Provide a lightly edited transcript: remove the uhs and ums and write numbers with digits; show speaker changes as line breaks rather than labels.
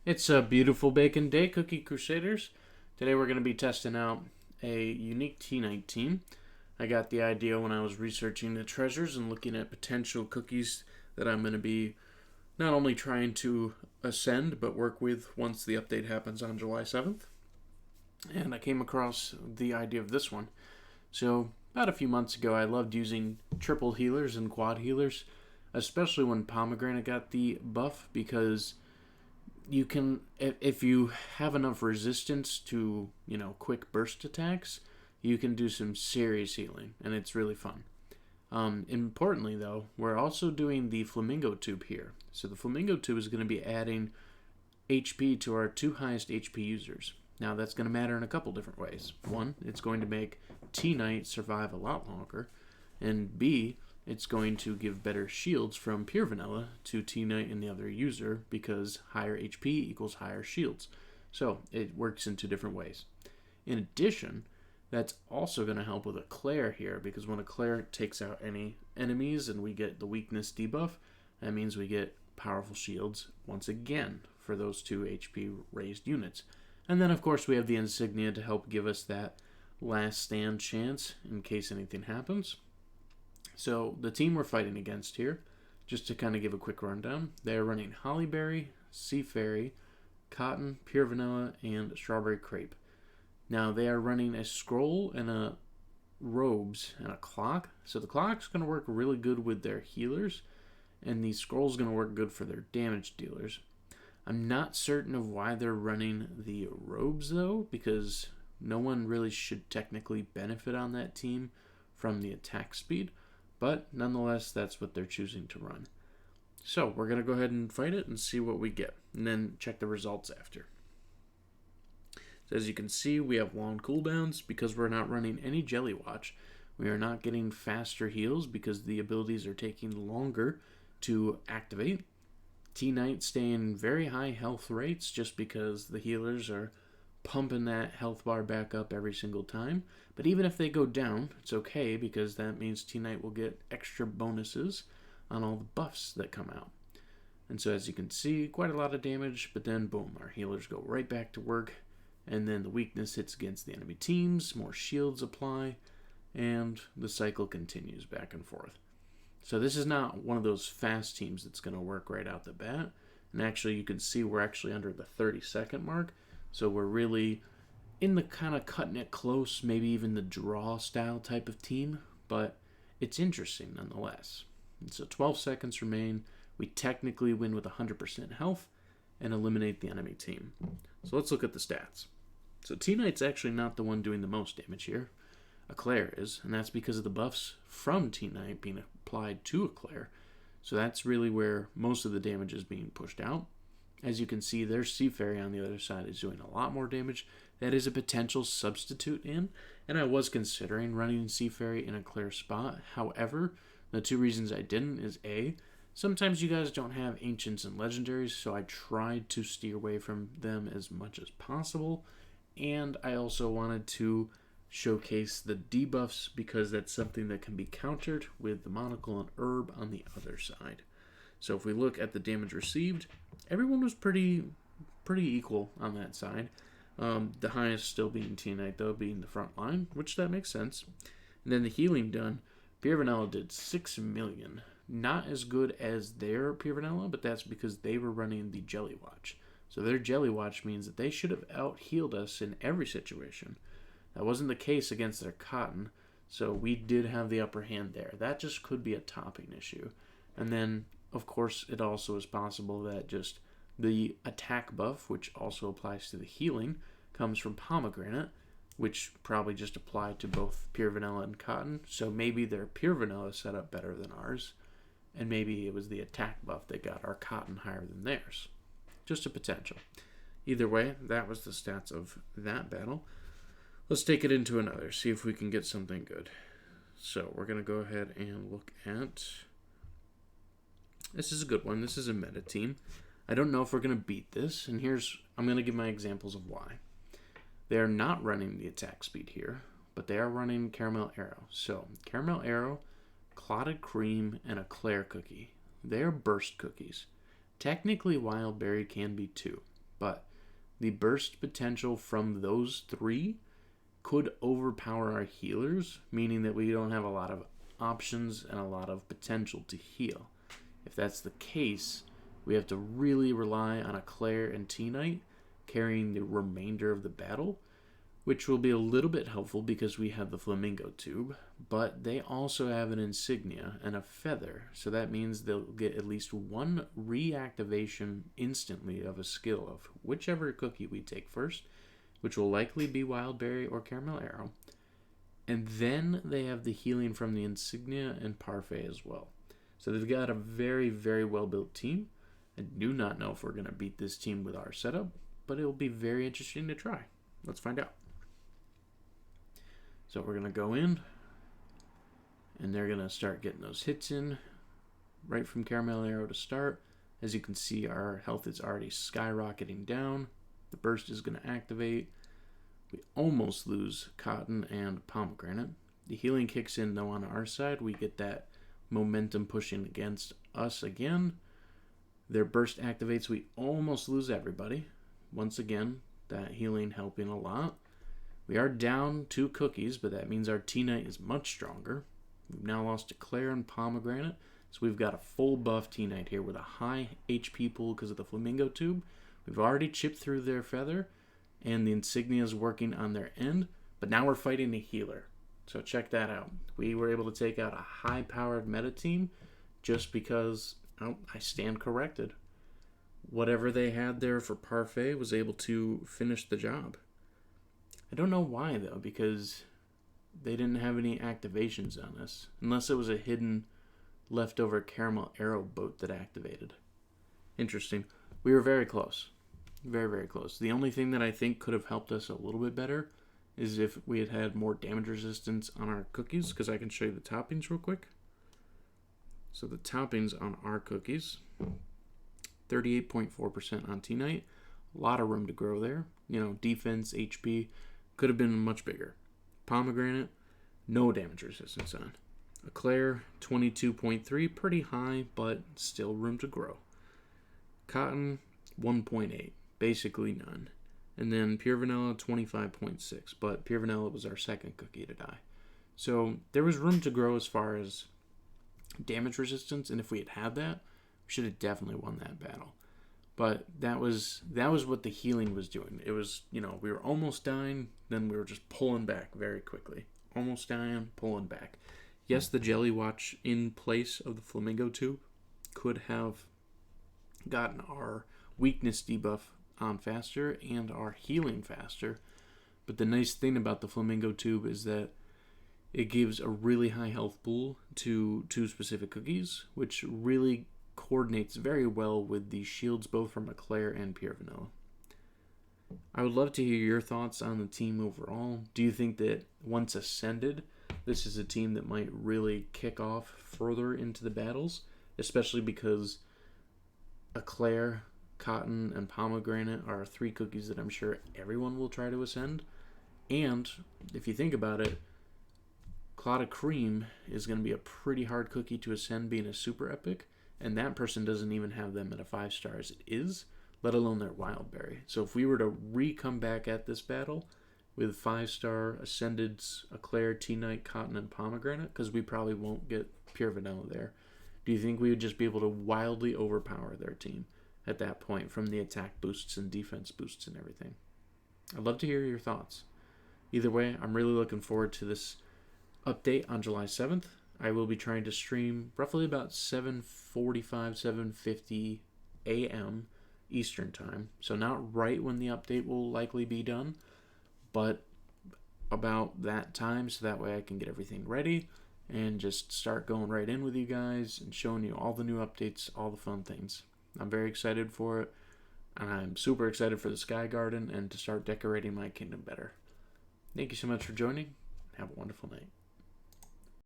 It's a beautiful bacon day, Cookie Crusaders. Today we're going to be testing out a unique T-Night team. I got the idea when I was researching the treasures and looking at potential cookies that I'm going to be not only trying to ascend, but work with once the update happens on July 7th. And I came across the idea of this one. So, about a few months ago, I loved using triple healers and quad healers, especially when Pomegranate got the buff, because you can, if you have enough resistance to, quick burst attacks, you can do some serious healing, and it's really fun. Importantly, though, we're also doing the Flamingo Tube here. So the Flamingo Tube is going to be adding HP to our two highest HP users. Now, that's going to matter in a couple different ways. One, it's going to make T-Knight survive a lot longer, and B, it's going to give better shields from pure vanilla to T-Knight and the other user because higher HP equals higher shields. So it works in two different ways. In addition, that's also going to help with a Claire here, because when a Claire takes out any enemies and we get the weakness debuff, that means we get powerful shields once again for those two HP raised units. And then of course we have the insignia to help give us that last stand chance in case anything happens. So the team we're fighting against here, just to kind of give a quick rundown, they are running Hollyberry, Sea Fairy, Cotton, Pure Vanilla, and Strawberry Crepe. Now they are running a scroll and a robes and a clock. So the clock's going to work really good with their healers, and the scroll's going to work good for their damage dealers. I'm not certain of why they're running the robes though, because no one really should technically benefit on that team from the attack speed. But nonetheless, that's what they're choosing to run. So we're going to go ahead and fight it and see what we get, and then check the results after. So as you can see, we have long cooldowns because we're not running any Jelly Watch. We are not getting faster heals because the abilities are taking longer to activate. T-Knight staying very high health rates just because the healers are pumping that health bar back up every single time. But even if they go down, it's okay because that means T-Knight will get extra bonuses on all the buffs that come out. And so as you can see, quite a lot of damage, but then boom, our healers go right back to work, and then the weakness hits against the enemy teams, more shields apply, and the cycle continues back and forth. So this is not one of those fast teams that's going to work right out the bat. And actually you can see we're actually under the 30-second mark. So we're really in the kind of cutting it close, maybe even the draw style type of team, but it's interesting nonetheless. And so 12 seconds remain. We technically win with 100% health and eliminate the enemy team. So let's look at the stats. So T-Knight's actually not the one doing the most damage here. Eclair is, and that's because of the buffs from T-Knight being applied to Eclair. So that's really where most of the damage is being pushed out. As you can see, there's Sea Fairy on the other side is doing a lot more damage. That is a potential substitute in, and I was considering running Sea Fairy in a Eclair spot. However, the two reasons I didn't is A, sometimes you guys don't have Ancients and Legendaries, so I tried to steer away from them as much as possible. And I also wanted to showcase the debuffs because that's something that can be countered with the Monocle and Herb on the other side. So if we look at the damage received, everyone was pretty equal on that side. The highest still being T-Knight, though, being the front line, which that makes sense. And then the healing done, Pure Vanilla did 6 million. Not as good as their Pure Vanilla, but that's because they were running the Jelly Watch. So their Jelly Watch means that they should have out-healed us in every situation. That wasn't the case against their Cotton, so we did have the upper hand there. That just could be a topping issue. And then, of course, it also is possible that just the attack buff, which also applies to the healing, comes from Pomegranate, which probably just applied to both Pure Vanilla and Cotton. So maybe their Pure Vanilla set up better than ours, and maybe it was the attack buff that got our Cotton higher than theirs. Just a potential. Either way, that was the stats of that battle. Let's take it into another, see if we can get something good. So we're going to go ahead and look at... This is a good one. This is a meta team. I don't know if we're going to beat this, and I'm going to give my examples of why. They are not running the attack speed here, but they are running Caramel Arrow. So Caramel Arrow, Clotted Cream, and Eclair Cookie. They are burst cookies. Technically, Wild Berry can be too, But the burst potential from those three could overpower our healers, meaning that we don't have a lot of options and a lot of potential to heal. If that's the case, we have to really rely on a Claire and T-Knight carrying the remainder of the battle, which will be a little bit helpful because we have the Flamingo Tube, but they also have an insignia and a feather, so that means they'll get at least one reactivation instantly of a skill of whichever cookie we take first, which will likely be Wild Berry or Caramel Arrow. And then they have the healing from the insignia and Parfait as well. So they've got a very, very well-built team. I do not know if we're going to beat this team with our setup, but it'll be very interesting to try. Let's find out. So we're going to go in, and they're going to start getting those hits in right from Caramel Arrow to start. As you can see, our health is already skyrocketing down. The burst is going to activate. We almost lose Cotton and Pomegranate. The healing kicks in, though, on our side. We get that momentum pushing against us again. Their burst activates. We almost lose everybody. Once again, that healing helping a lot. We are down 2 cookies, but that means our T-Knight is much stronger. We've now lost to Claire and Pomegranate, so we've got a full buff T-Knight here with a high HP pool because of the Flamingo Tube. We've already chipped through their feather, and the insignia is working on their end, but now we're fighting a healer. So check that out. We were able to take out a high-powered meta team just because, I stand corrected. Whatever they had there for Parfait was able to finish the job. I don't know why, though, because they didn't have any activations on us, unless it was a hidden leftover Caramel Arrow boat that activated. Interesting. We were very close. Very, very close. The only thing that I think could have helped us a little bit better is if we had had more damage resistance on our cookies, because I can show you the toppings real quick. So the toppings on our cookies, 38.4% on T-Knight. A lot of room to grow there. You know, defense, HP, could have been much bigger. Pomegranate, no damage resistance on. Eclair, 22.3, pretty high, but still room to grow. Cotton, 1.8, basically none. And then Pure Vanilla, 25.6, but Pure Vanilla was our second cookie to die. So there was room to grow as far as damage resistance, and if we had that, we should have definitely won that battle. But that was what the healing was doing. It was, we were almost dying, then we were just pulling back very quickly. Almost dying, pulling back. Yes, the Jelly Watch in place of the Flamingo Tube could have gotten our weakness debuff on faster and our healing faster. But the nice thing about the Flamingo Tube is that it gives a really high health pool to 2 specific cookies, which really coordinates very well with the shields both from Eclair and Pure Vanilla. I would love to hear your thoughts on the team overall. Do you think that once ascended, this is a team that might really kick off further into the battles, especially because Eclair, Cotton, and Pomegranate are 3 cookies that I'm sure everyone will try to ascend. And if you think about it, Clot of Cream is going to be a pretty hard cookie to ascend being a super epic, and that person doesn't even have them at a 5-star as it is, let alone their Wild Berry. So if we were to come back at this battle with 5-star Ascendeds, Eclair, T-Knight, Cotton, and Pomegranate, because we probably won't get Pure Vanilla there, do you think we would just be able to wildly overpower their team at that point from the attack boosts and defense boosts and everything? I'd love to hear your thoughts. Either way, I'm really looking forward to this update on July 7th. I will be trying to stream roughly about 7:45, 7:50 a.m. Eastern Time. So not right when the update will likely be done, but about that time, so that way I can get everything ready and just start going right in with you guys and showing you all the new updates, all the fun things. I'm very excited for it, and I'm super excited for the Sky Garden and to start decorating my kingdom better. Thank you so much for joining. Have a wonderful night.